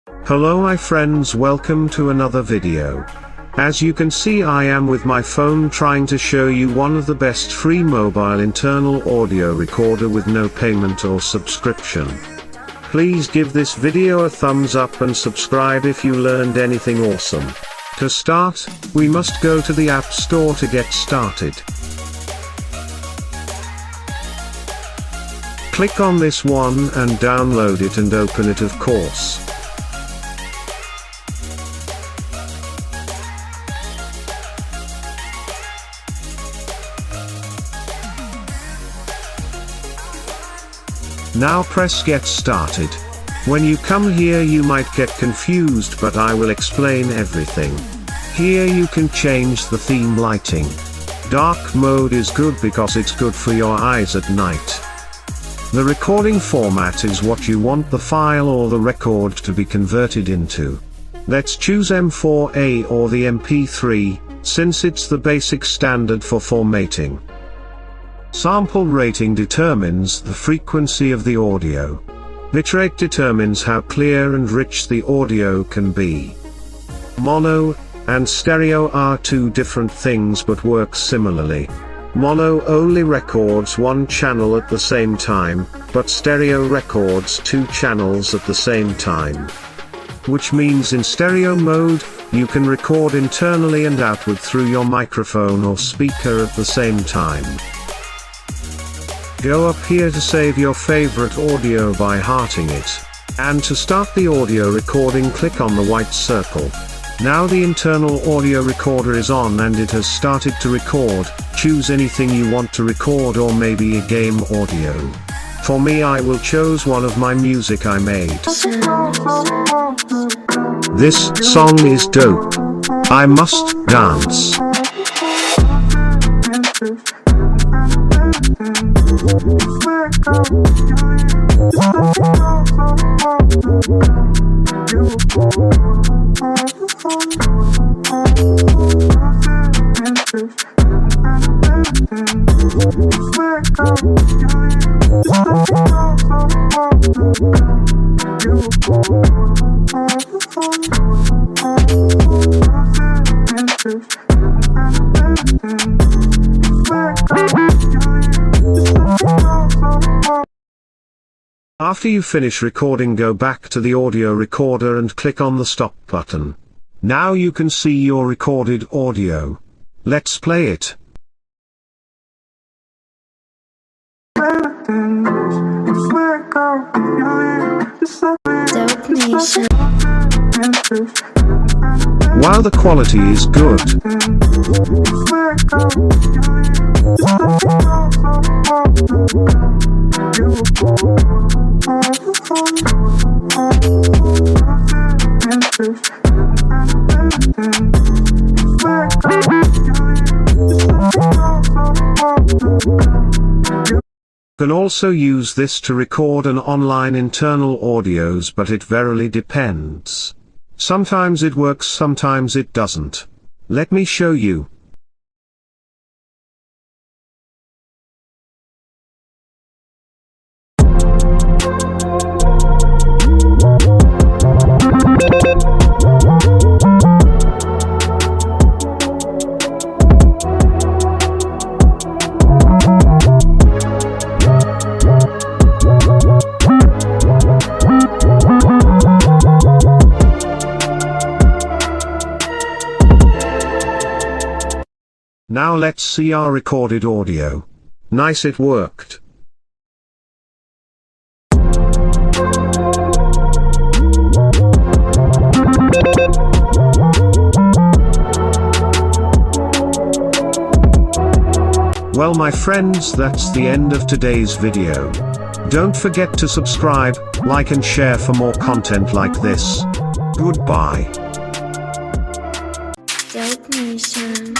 Hello my friends, welcome to another video. As you can see, I am with my phone trying to show you one of the best free mobile internal audio recorder with no payment or subscription. Please give this video a thumbs up and subscribe if you learned anything awesome. To start, we must go to the App Store to get started. Click on this one and download it and open it, of course. Now press get started. When you come here you might get confused, but I will explain everything. Here you can change the theme lighting. Dark mode is good because it's good for your eyes at night. The recording format is what you want the file or the record to be converted into. Let's choose M4A or the MP3, since it's the basic standard for formatting. Sample rating determines the frequency of the audio. Bitrate determines how clear and rich the audio can be. Mono and stereo are two different things but work similarly. Mono only records one channel at the same time, but stereo records two channels at the same time. Which means in stereo mode, you can record internally and outward through your microphone or speaker at the same time. Go up here to save your favorite audio by hearting it. And to start the audio recording, click on the white circle. Now the internal audio recorder is on and it has started to record. Choose anything you want to record, or maybe a game audio. For me, I will choose one of my music I made. This song is dope. I must dance. After you finish recording, go back to the audio recorder and click on the stop button. Now you can see your recorded audio. Let's play it. Wow, the quality is good. You can also use this to record an online internal audios, but it verily depends. Sometimes it works, sometimes it doesn't. Let me show you. Now let's see our recorded audio. Nice, it worked. Well my friends, that's the end of today's video. Don't forget to subscribe, like and share for more content like this. Goodbye. Dope Nation.